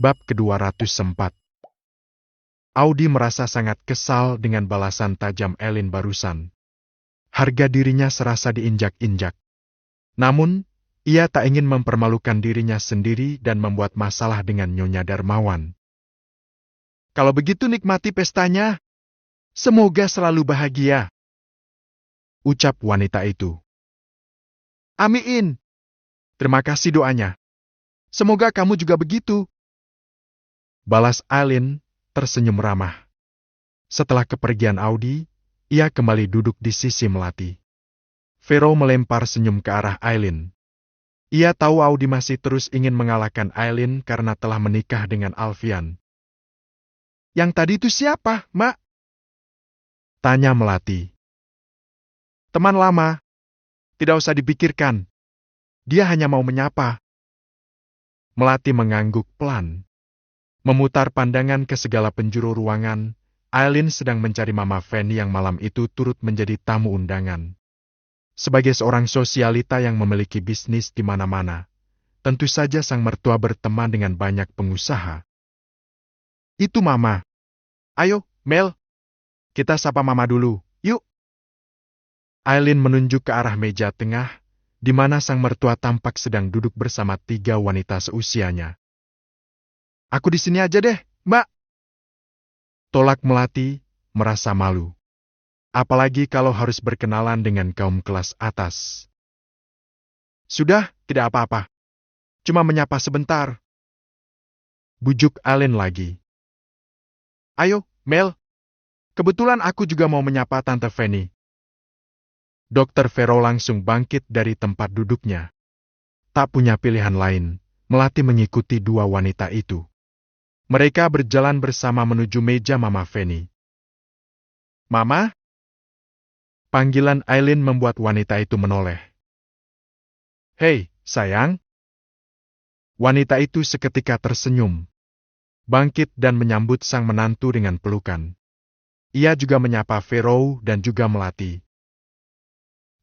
Bab ke-204. Audi merasa sangat kesal dengan balasan tajam Eileen barusan. Harga dirinya serasa diinjak-injak. Namun, ia tak ingin mempermalukan dirinya sendiri dan membuat masalah dengan Nyonya Darmawan. Kalau begitu nikmati pestanya. Semoga selalu bahagia, ucap wanita itu. Amin. Terima kasih doanya. Semoga kamu juga begitu, balas Eileen tersenyum ramah. Setelah kepergian Audi, ia kembali duduk di sisi Melati. Vero melempar senyum ke arah Eileen. Ia tahu Audi masih terus ingin mengalahkan Eileen karena telah menikah dengan Alfian. Yang tadi itu siapa, Mak? Tanya Melati. Teman lama. Tidak usah dipikirkan. Dia hanya mau menyapa. Melati mengangguk pelan. Memutar pandangan ke segala penjuru ruangan, Eileen sedang mencari Mama Fanny yang malam itu turut menjadi tamu undangan. Sebagai seorang sosialita yang memiliki bisnis di mana-mana, tentu saja sang mertua berteman dengan banyak pengusaha. Itu Mama. Ayo, Mel. Kita sapa Mama dulu, yuk. Eileen menunjuk ke arah meja tengah, di mana sang mertua tampak sedang duduk bersama 3 wanita seusianya. Aku di sini aja deh, Mbak. Tolak Melati, merasa malu. Apalagi kalau harus berkenalan dengan kaum kelas atas. Sudah, tidak apa-apa. Cuma menyapa sebentar. Bujuk Eileen lagi. Ayo, Mel. Kebetulan aku juga mau menyapa Tante Fanny. Dokter Vero langsung bangkit dari tempat duduknya. Tak punya pilihan lain, Melati mengikuti 2 wanita itu. Mereka berjalan bersama menuju meja Mama Fanny. Mama? Panggilan Eileen membuat wanita itu menoleh. Hei, sayang. Wanita itu seketika tersenyum. Bangkit dan menyambut sang menantu dengan pelukan. Ia juga menyapa Vero dan juga Melati.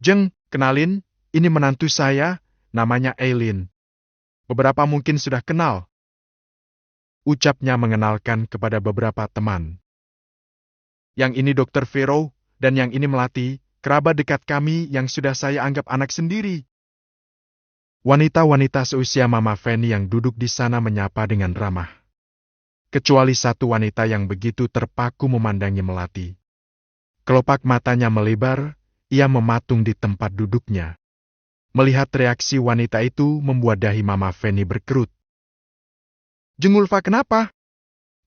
Jeng, kenalin, ini menantu saya, namanya Eileen. Beberapa mungkin sudah kenal. Ucapnya mengenalkan kepada beberapa teman. Yang ini Dr. Vero, dan yang ini Melati, kerabat dekat kami yang sudah saya anggap anak sendiri. Wanita-wanita seusia Mama Fanny yang duduk di sana menyapa dengan ramah. Kecuali satu wanita yang begitu terpaku memandangi Melati. Kelopak matanya melebar, ia mematung di tempat duduknya. Melihat reaksi wanita itu membuat dahi Mama Fanny berkerut. Jeng Ulfa kenapa?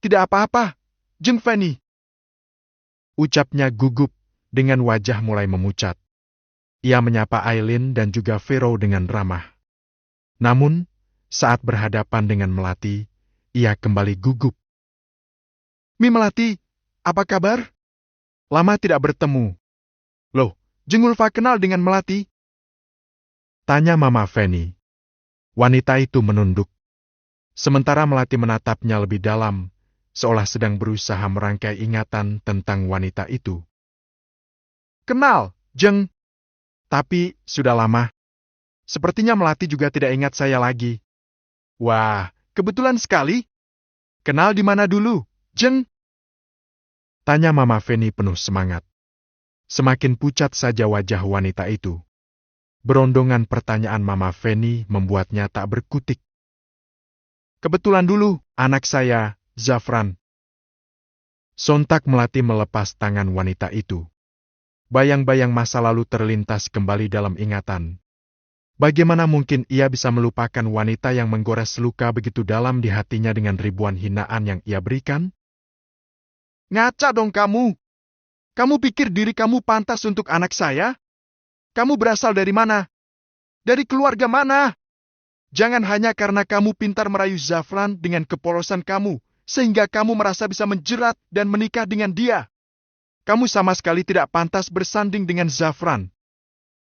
Tidak apa-apa, Jeng Fanny. Ucapnya gugup dengan wajah mulai memucat. Ia menyapa Eileen dan juga Vero dengan ramah. Namun, saat berhadapan dengan Melati, ia kembali gugup. Mi Melati, apa kabar? Lama tidak bertemu. Loh, Jeng Ulfa kenal dengan Melati? Tanya Mama Fanny. Wanita itu menunduk. Sementara Melati menatapnya lebih dalam, seolah sedang berusaha merangkai ingatan tentang wanita itu. Kenal, Jeng. Tapi, sudah lama. Sepertinya Melati juga tidak ingat saya lagi. Wah, kebetulan sekali. Kenal di mana dulu, Jeng? Tanya Mama Fanny penuh semangat. Semakin pucat saja wajah wanita itu. Berondongan pertanyaan Mama Fanny membuatnya tak berkutik. Kebetulan dulu, anak saya, Zafran. Sontak Melati melepas tangan wanita itu. Bayang-bayang masa lalu terlintas kembali dalam ingatan. Bagaimana mungkin ia bisa melupakan wanita yang menggores luka begitu dalam di hatinya dengan ribuan hinaan yang ia berikan? Ngaca dong kamu! Kamu pikir diri kamu pantas untuk anak saya? Kamu berasal dari mana? Dari keluarga mana? Jangan hanya karena kamu pintar merayu Zafran dengan kepolosan kamu, sehingga kamu merasa bisa menjerat dan menikah dengan dia. Kamu sama sekali tidak pantas bersanding dengan Zafran.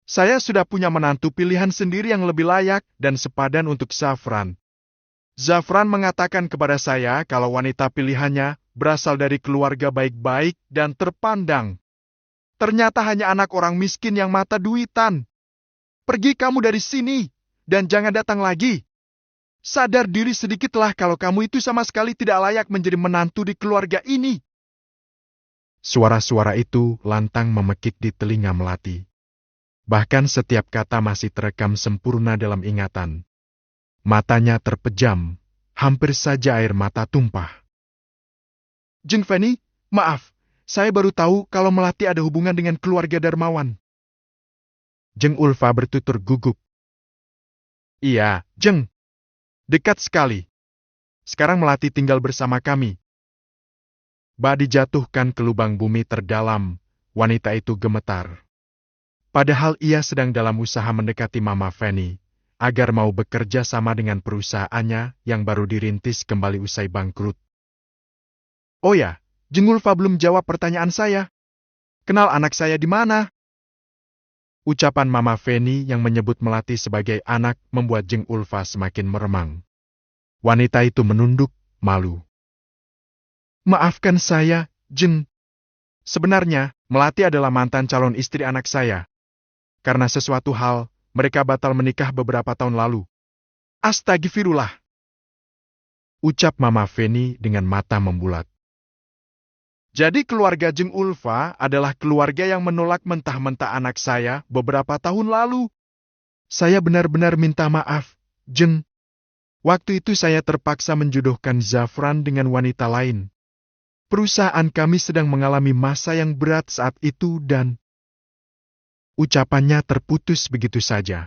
Saya sudah punya menantu pilihan sendiri yang lebih layak dan sepadan untuk Zafran. Zafran mengatakan kepada saya kalau wanita pilihannya berasal dari keluarga baik-baik dan terpandang. Ternyata hanya anak orang miskin yang mata duitan. Pergi kamu dari sini, dan jangan datang lagi. Sadar diri sedikitlah kalau kamu itu sama sekali tidak layak menjadi menantu di keluarga ini. Suara-suara itu lantang memekik di telinga Melati. Bahkan setiap kata masih terekam sempurna dalam ingatan. Matanya terpejam, hampir saja air mata tumpah. Jeng Feni, maaf, saya baru tahu kalau Melati ada hubungan dengan keluarga Darmawan. Jeng Ulfa bertutur gugup. Iya, Jeng. Dekat sekali. Sekarang Melati tinggal bersama kami. Ba dijatuhkan ke lubang bumi terdalam, wanita itu gemetar. Padahal ia sedang dalam usaha mendekati Mama Feni, agar mau bekerja sama dengan perusahaannya yang baru dirintis kembali usai bangkrut. Oh ya, Jeng Ulfa belum jawab pertanyaan saya. Kenal anak saya di mana? Ucapan Mama Feni yang menyebut Melati sebagai anak membuat Jeng Ulfa semakin meremang. Wanita itu menunduk, malu. Maafkan saya, Jeng. Sebenarnya, Melati adalah mantan calon istri anak saya. Karena sesuatu hal, mereka batal menikah beberapa tahun lalu. Astagfirullah. Ucap Mama Feni dengan mata membulat. Jadi keluarga Jeng Ulfa adalah keluarga yang menolak mentah-mentah anak saya beberapa tahun lalu. Saya benar-benar minta maaf, Jeng. Waktu itu saya terpaksa menjodohkan Zafran dengan wanita lain. Perusahaan kami sedang mengalami masa yang berat saat itu dan... Ucapannya terputus begitu saja.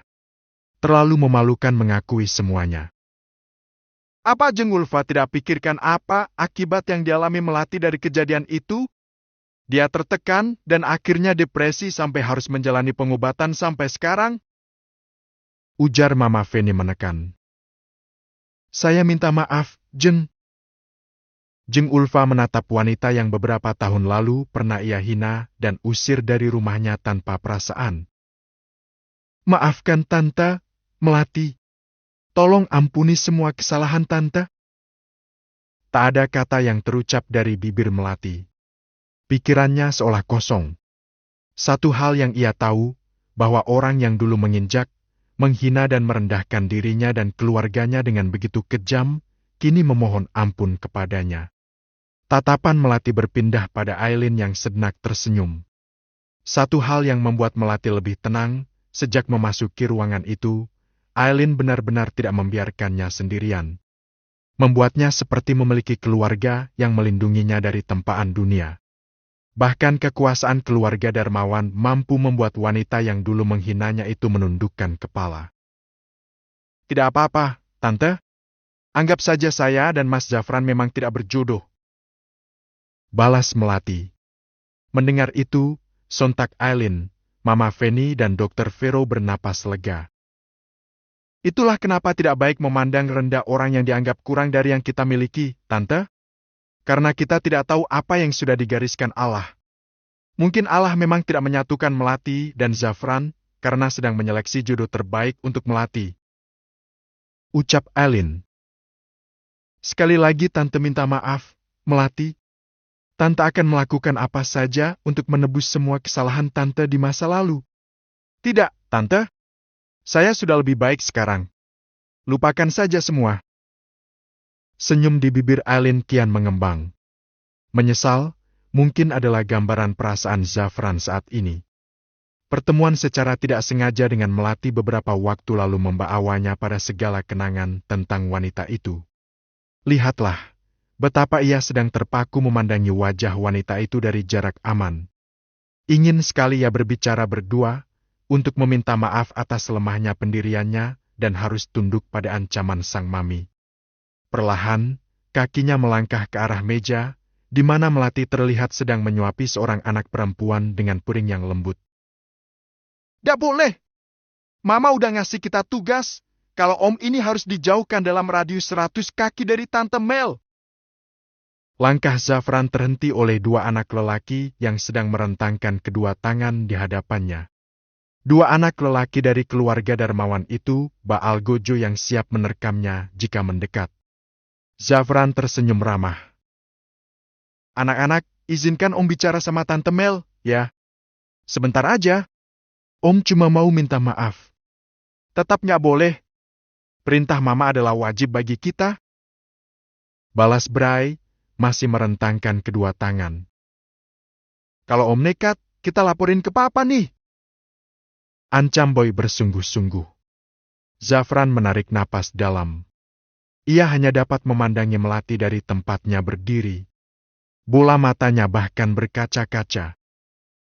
Terlalu memalukan mengakui semuanya. Apa Jeng Ulfa tidak pikirkan apa akibat yang dialami Melati dari kejadian itu? Dia tertekan dan akhirnya depresi sampai harus menjalani pengobatan sampai sekarang? Ujar Mama Feni menekan. Saya minta maaf, Jeng. Jeng Ulfa menatap wanita yang beberapa tahun lalu pernah ia hina dan usir dari rumahnya tanpa perasaan. Maafkan Tante, Melati. Tolong ampuni semua kesalahan Tante. Tak ada kata yang terucap dari bibir Melati. Pikirannya seolah kosong. Satu hal yang ia tahu, bahwa orang yang dulu menginjak, menghina dan merendahkan dirinya dan keluarganya dengan begitu kejam, kini memohon ampun kepadanya. Tatapan Melati berpindah pada Aileen yang sejenak tersenyum. Satu hal yang membuat Melati lebih tenang, sejak memasuki ruangan itu, Aileen benar-benar tidak membiarkannya sendirian. Membuatnya seperti memiliki keluarga yang melindunginya dari tempaan dunia. Bahkan kekuasaan keluarga Darmawan mampu membuat wanita yang dulu menghinanya itu menundukkan kepala. Tidak apa-apa, Tante. Anggap saja saya dan Mas Zafran memang tidak berjodoh. Balas Melati. Mendengar itu, sontak Aileen, Mama Feni dan Dr. Vero bernapas lega. Itulah kenapa tidak baik memandang rendah orang yang dianggap kurang dari yang kita miliki, Tante. Karena kita tidak tahu apa yang sudah digariskan Allah. Mungkin Allah memang tidak menyatukan Melati dan Zafran karena sedang menyeleksi jodoh terbaik untuk Melati. Ucap Aileen. Sekali lagi Tante minta maaf, Melati. Tante akan melakukan apa saja untuk menebus semua kesalahan Tante di masa lalu. Tidak, Tante. Saya sudah lebih baik sekarang. Lupakan saja semua. Senyum di bibir Aileen kian mengembang. Menyesal, mungkin adalah gambaran perasaan Zafran saat ini. Pertemuan secara tidak sengaja dengan Melati beberapa waktu lalu membawanya pada segala kenangan tentang wanita itu. Lihatlah, betapa ia sedang terpaku memandangi wajah wanita itu dari jarak aman. Ingin sekali ia berbicara berdua, untuk meminta maaf atas lemahnya pendiriannya dan harus tunduk pada ancaman sang mami. Perlahan, kakinya melangkah ke arah meja, di mana Melati terlihat sedang menyuapi seorang anak perempuan dengan piring yang lembut. "Tidak boleh! Mama udah ngasih kita tugas, kalau om ini harus dijauhkan dalam radius 100 kaki dari Tante Mel." Langkah Zafran terhenti oleh dua anak lelaki yang sedang merentangkan kedua tangan di hadapannya. Dua anak lelaki dari keluarga Darmawan itu, Baal Gojo yang siap menerkamnya jika mendekat. Zafran tersenyum ramah. "Anak-anak, izinkan Om bicara sama Tante Mel, ya. Sebentar aja. Om cuma mau minta maaf." "Tetap nggak boleh. Perintah Mama adalah wajib bagi kita. Balas Bray, masih merentangkan kedua tangan. Kalau Om nekat, kita laporin ke Papa nih. Ancam Boy bersungguh-sungguh. Zafran menarik napas dalam. Ia hanya dapat memandangi Melati dari tempatnya berdiri. Bola matanya bahkan berkaca-kaca.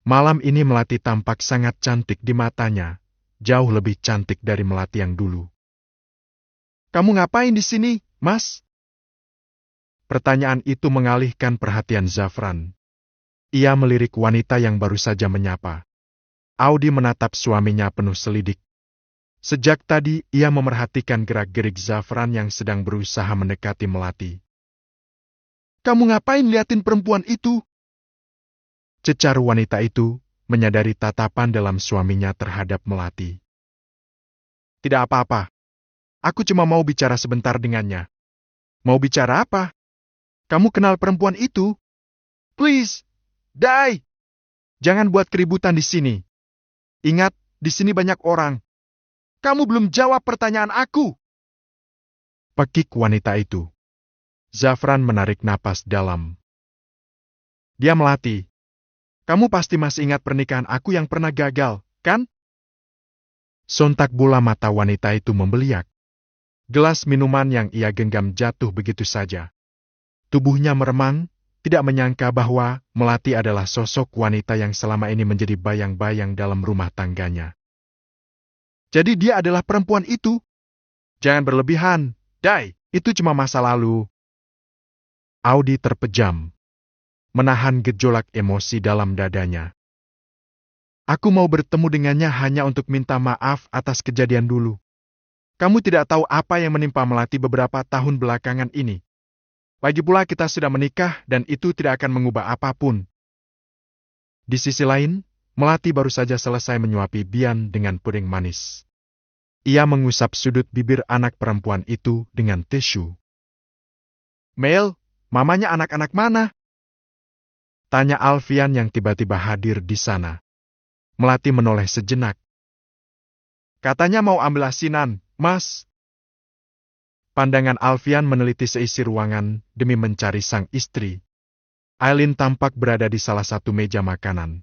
Malam ini Melati tampak sangat cantik di matanya, jauh lebih cantik dari Melati yang dulu. Kamu ngapain di sini, Mas? Pertanyaan itu mengalihkan perhatian Zafran. Ia melirik wanita yang baru saja menyapa. Audi menatap suaminya penuh selidik. Sejak tadi ia memerhatikan gerak-gerik Zafran yang sedang berusaha mendekati Melati. Kamu ngapain liatin perempuan itu? Cecar wanita itu menyadari tatapan dalam suaminya terhadap Melati. Tidak apa-apa. Aku cuma mau bicara sebentar dengannya. Mau bicara apa? Kamu kenal perempuan itu? Please, Dai. Jangan buat keributan di sini. Ingat, di sini banyak orang. Kamu belum jawab pertanyaan aku. Pekik wanita itu. Zafran menarik napas dalam. Dia Melati. Kamu pasti masih ingat pernikahan aku yang pernah gagal, kan? Sontak bola mata wanita itu membeliak. Gelas minuman yang ia genggam jatuh begitu saja. Tubuhnya meremang, tidak menyangka bahwa Melati adalah sosok wanita yang selama ini menjadi bayang-bayang dalam rumah tangganya. Jadi dia adalah perempuan itu? Jangan berlebihan, Dai, itu cuma masa lalu. Audi terpejam, menahan gejolak emosi dalam dadanya. Aku mau bertemu dengannya hanya untuk minta maaf atas kejadian dulu. Kamu tidak tahu apa yang menimpa Melati beberapa tahun belakangan ini. Lagi pula kita sudah menikah dan itu tidak akan mengubah apapun. Di sisi lain, Melati baru saja selesai menyuapi Bian dengan puding manis. Ia mengusap sudut bibir anak perempuan itu dengan tisu. Mel, mamanya anak-anak mana? Tanya Alfian yang tiba-tiba hadir di sana. Melati menoleh sejenak. Katanya mau ambil asinan, Mas. Pandangan Alfian meneliti seisi ruangan demi mencari sang istri. Aileen tampak berada di salah satu meja makanan.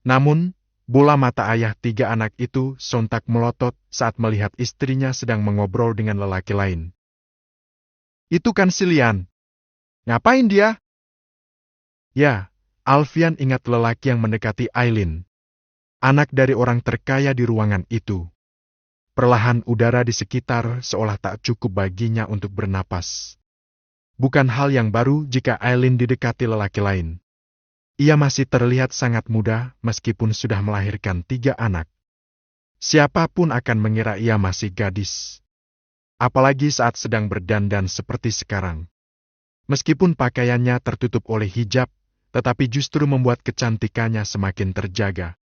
Namun, bola mata ayah tiga anak itu sontak melotot saat melihat istrinya sedang mengobrol dengan lelaki lain. Itu kan si Lian. Ngapain dia? Ya, Alfian ingat lelaki yang mendekati Aileen. Anak dari orang terkaya di ruangan itu. Perlahan udara di sekitar seolah tak cukup baginya untuk bernapas. Bukan hal yang baru jika Aileen didekati lelaki lain. Ia masih terlihat sangat muda meskipun sudah melahirkan 3 anak. Siapapun akan mengira ia masih gadis. Apalagi saat sedang berdandan seperti sekarang. Meskipun pakaiannya tertutup oleh hijab, tetapi justru membuat kecantikannya semakin terjaga.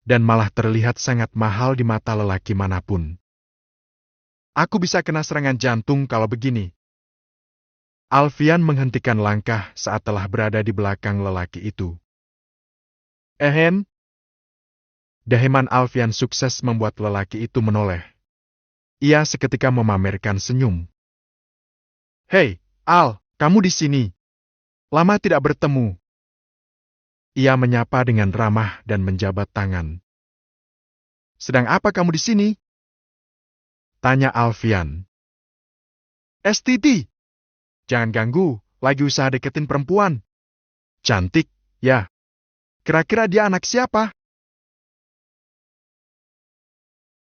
Dan malah terlihat sangat mahal di mata lelaki manapun. Aku bisa kena serangan jantung kalau begini. Alfian menghentikan langkah saat telah berada di belakang lelaki itu. Dahiman Alfian sukses membuat lelaki itu menoleh. Ia seketika memamerkan senyum. Hei, Al, kamu di sini. Lama tidak bertemu. Ia menyapa dengan ramah dan menjabat tangan. Sedang apa kamu di sini? Tanya Alfian. STD. Jangan ganggu, lagi usaha deketin perempuan. Cantik, ya. Kira-kira dia anak siapa?